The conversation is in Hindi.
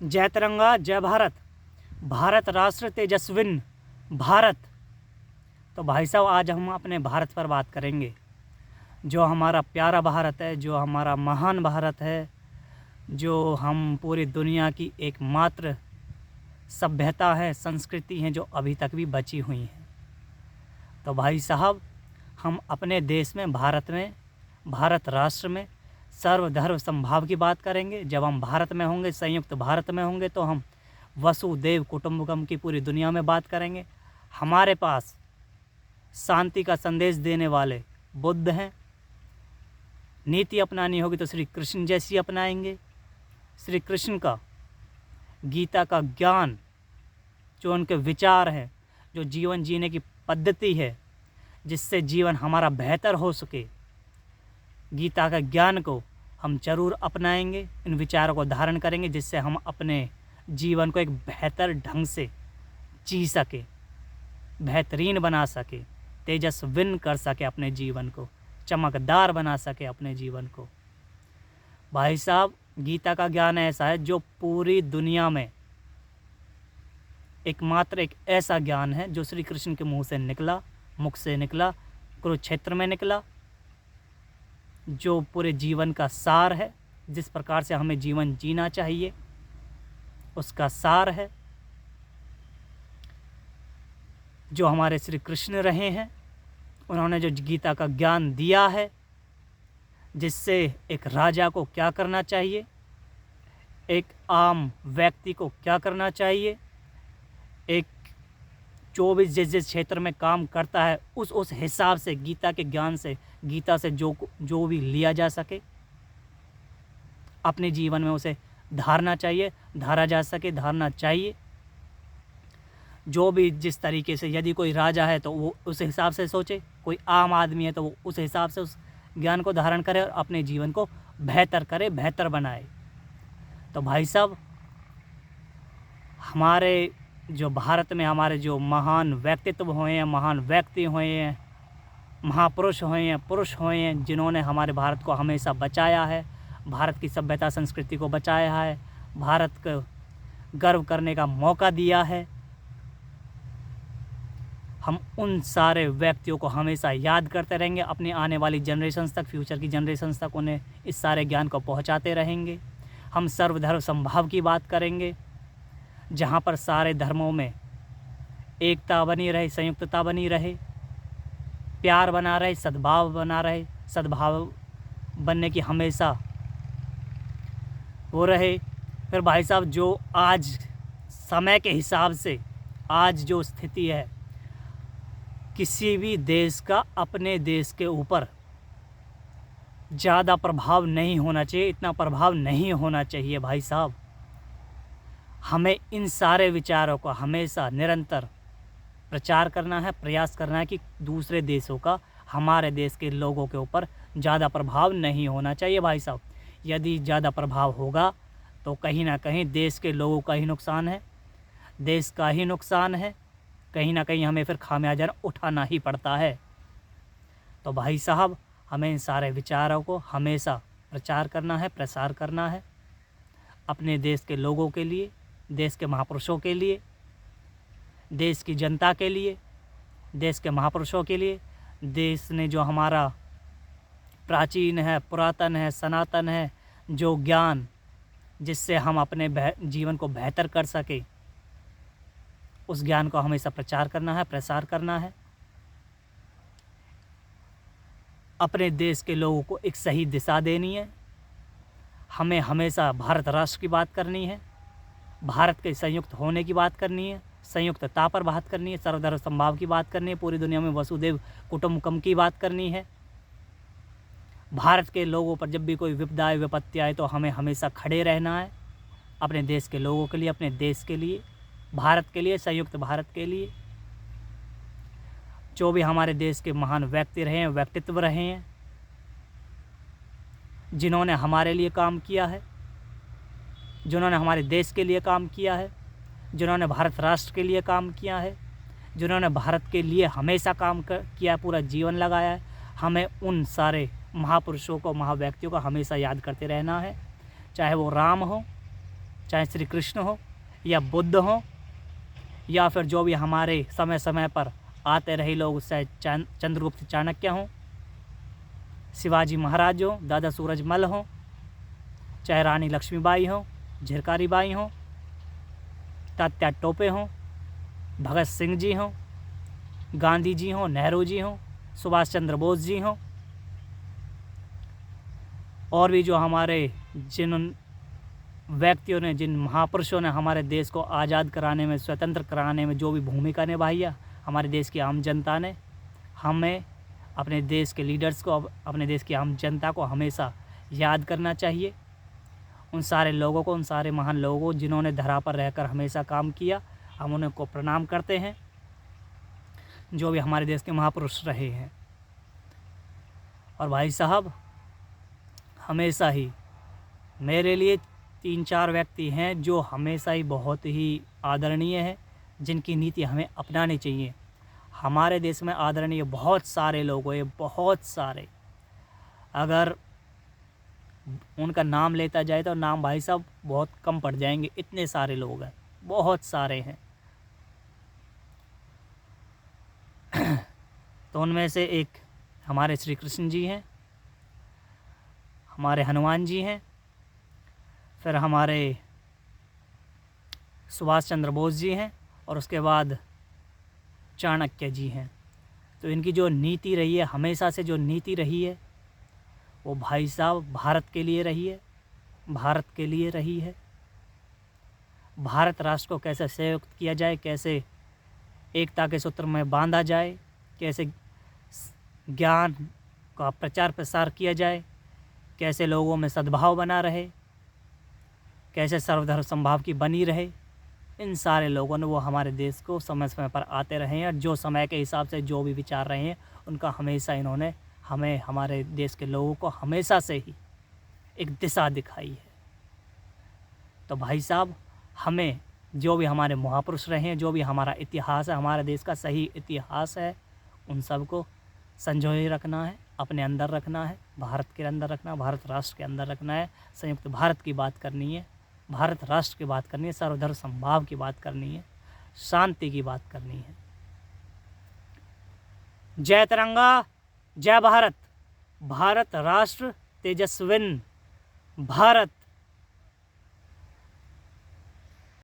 जय तिरंगा, जय भारत, भारत राष्ट्र तेजस्विन भारत। तो भाई साहब, आज हम अपने भारत पर बात करेंगे, जो हमारा प्यारा भारत है, जो हमारा महान भारत है, जो हम पूरी दुनिया की एकमात्र सभ्यता है, संस्कृति है, जो अभी तक भी बची हुई है। तो भाई साहब, हम अपने देश में, भारत में, भारत राष्ट्र में सर्वधर्म समभाव की बात करेंगे। जब हम भारत में होंगे, संयुक्त भारत में होंगे, तो हम वसुदेव कुटुंबकम की पूरी दुनिया में बात करेंगे। हमारे पास शांति का संदेश देने वाले बुद्ध हैं। नीति अपनानी होगी तो श्री कृष्ण जैसी अपनाएंगे। श्री कृष्ण का गीता का ज्ञान, जो उनके विचार हैं, जो जीवन जीने की पद्धति है, जिससे जीवन हमारा बेहतर हो सके, गीता का ज्ञान को हम जरूर अपनाएंगे। इन विचारों को धारण करेंगे, जिससे हम अपने जीवन को एक बेहतर ढंग से जी सके, बेहतरीन बना सके, तेजस्विन कर सके, अपने जीवन को चमकदार बना सके, अपने जीवन को। भाई साहब, गीता का ज्ञान ऐसा है जो पूरी दुनिया में एकमात्र एक ऐसा ज्ञान है जो श्री कृष्ण के मुख से निकला, कुरुक्षेत्र में निकला, जो पूरे जीवन का सार है। जिस प्रकार से हमें जीवन जीना चाहिए, उसका सार है, जो हमारे श्री कृष्ण रहे हैं। उन्होंने जो गीता का ज्ञान दिया है, जिससे एक राजा को क्या करना चाहिए, एक आम व्यक्ति को क्या करना चाहिए, एक 24 जिस क्षेत्र में काम करता है, उस हिसाब से गीता के ज्ञान से, गीता से जो भी लिया जा सके, अपने जीवन में उसे धारना चाहिए। जो भी जिस तरीके से, यदि कोई राजा है तो वो उस हिसाब से सोचे, कोई आम आदमी है तो वो उस हिसाब से उस ज्ञान को धारण करे और अपने जीवन को बेहतर करे, बेहतर बनाए। तो भाई साहब, हमारे जो भारत में हमारे जो महान व्यक्तित्व हुए हैं, महान व्यक्ति हुए हैं, महापुरुष हुए हैं, पुरुष हुए हैं, जिन्होंने हमारे भारत को हमेशा बचाया है, भारत की सभ्यता संस्कृति को बचाया है, भारत को गर्व करने का मौका दिया है। हम उन सारे व्यक्तियों को हमेशा याद करते रहेंगे, अपनी आने वाली जनरेशन्स तक, फ्यूचर की जनरेशन्स तक उन्हें इस सारे ज्ञान को पहुंचाते रहेंगे। हम सर्वधर्म समभाव की बात करेंगे, जहां पर सारे धर्मों में एकता बनी रहे, संयुक्तता बनी रहे, प्यार बना रहे, सद्भाव बना रहे, सद्भाव बनने की हमेशा वो रहे। फिर भाई साहब, जो आज समय के हिसाब से आज जो स्थिति है, किसी भी देश का अपने देश के ऊपर ज़्यादा प्रभाव नहीं होना चाहिए, इतना प्रभाव नहीं होना चाहिए। भाई साहब, हमें इन सारे विचारों को हमेशा निरंतर प्रचार करना है, प्रयास करना है कि दूसरे देशों का हमारे देश के लोगों के ऊपर ज़्यादा प्रभाव नहीं होना चाहिए। भाई साहब, यदि ज़्यादा प्रभाव होगा तो कहीं ना कहीं देश के लोगों का ही नुकसान है, देश का ही नुकसान है, कहीं ना कहीं हमें फिर खामियाजा उठाना ही पड़ता है। तो भाई साहब, हमें इन सारे विचारों को हमेशा प्रचार करना है, प्रसार करना है, अपने देश के लोगों के लिए, देश के महापुरुषों के लिए, देश की जनता के लिए, देश के महापुरुषों के लिए। देश ने जो हमारा प्राचीन है, पुरातन है, सनातन है, जो ज्ञान जिससे हम अपने जीवन को बेहतर कर सके, उस ज्ञान को हमेशा प्रचार करना है, प्रसार करना है। अपने देश के लोगों को एक सही दिशा देनी है। हमें हमेशा भारत राष्ट्र की बात करनी है, भारत के संयुक्त होने की बात करनी है, संयुक्तता पर बात करनी है, सर्वधर्म समभाव की बात करनी है, पूरी दुनिया में वसुदेव कुटुंबकम की बात करनी है। भारत के लोगों पर जब भी कोई विपदा आए, विपत्ति आए, तो हमें हमेशा खड़े रहना है, अपने देश के लोगों के लिए, अपने देश के लिए, भारत के लिए, संयुक्त भारत के लिए। जो भी हमारे देश के महान व्यक्ति रहे हैं, व्यक्तित्व रहे हैं, जिन्होंने हमारे लिए काम किया है, जिन्होंने हमारे देश के लिए काम किया है, जिन्होंने भारत राष्ट्र के लिए काम किया है, जिन्होंने भारत के लिए हमेशा काम किया, पूरा जीवन लगाया है, हमें उन सारे महापुरुषों को, महाव्यक्तियों को हमेशा याद करते रहना है। चाहे वो राम हो, चाहे श्री कृष्ण हो या बुद्ध हो या फिर जो भी हमारे समय समय पर आते रहे लोग, चाहे चंद्रगुप्त चाणक्य हों, शिवाजी महाराज हो, दादा सूरजमल हो, चाहे रानी लक्ष्मीबाई हो, झिरकारी बाई हो, तात्या टोपे हों, भगत सिंह जी हों, गांधी जी हों, नेहरू जी हों, सुभाष चंद्र बोस जी हों, और भी जो हमारे जिन व्यक्तियों ने, जिन महापुरुषों ने हमारे देश को आज़ाद कराने में, स्वतंत्र कराने में जो भी भूमिका निभाई है, हमारे देश की आम जनता ने, हमें अपने देश के लीडर्स को, अपने देश की आम जनता को हमेशा याद करना चाहिए। उन सारे लोगों को, उन सारे महान लोगों को जिन्होंने धरा पर रहकर हमेशा काम किया, हम उन्हें को प्रणाम करते हैं, जो भी हमारे देश के महापुरुष रहे हैं। और भाई साहब, हमेशा ही मेरे लिए 3-4 व्यक्ति हैं जो हमेशा ही बहुत ही आदरणीय हैं, जिनकी नीति हमें अपनानी चाहिए। हमारे देश में आदरणीय बहुत सारे लोग हैं, बहुत सारे, अगर उनका नाम लेता जाए तो नाम भाई साहब बहुत कम पड़ जाएंगे, इतने सारे लोग हैं, बहुत सारे हैं। तो उनमें से एक हमारे श्री कृष्ण जी हैं, हमारे हनुमान जी हैं, फिर हमारे सुभाष चंद्र बोस जी हैं, और उसके बाद चाणक्य जी हैं। तो इनकी जो नीति रही है, हमेशा से जो नीति रही है, वो भाई साहब भारत के लिए रही है, भारत के लिए रही है। भारत राष्ट्र को कैसे संयुक्त किया जाए, कैसे एकता के सूत्र में बांधा जाए, कैसे ज्ञान का प्रचार प्रसार किया जाए, कैसे लोगों में सद्भाव बना रहे, कैसे सर्वधर्म समभाव की बनी रहे, इन सारे लोगों ने वो हमारे देश को समय समय पर आते रहे हैं, और जो समय के हिसाब से जो भी विचार रहे हैं, उनका हमेशा इन्होंने हमें, हमारे देश के लोगों को हमेशा से ही एक दिशा दिखाई है। तो भाई साहब, हमें जो भी हमारे महापुरुष रहे हैं, जो भी हमारा इतिहास है, हमारे देश का सही इतिहास है, उन सब को संजोए रखना है, अपने अंदर रखना है, भारत के अंदर रखना है, भारत राष्ट्र के अंदर रखना है, संयुक्त भारत की बात करनी है, भारत राष्ट्र की बात करनी है, सर्वधर्म समभाव की बात करनी है, शांति की बात करनी है। जय तिरंगा, जय भारत, भारत राष्ट्र तेजस्विन, भारत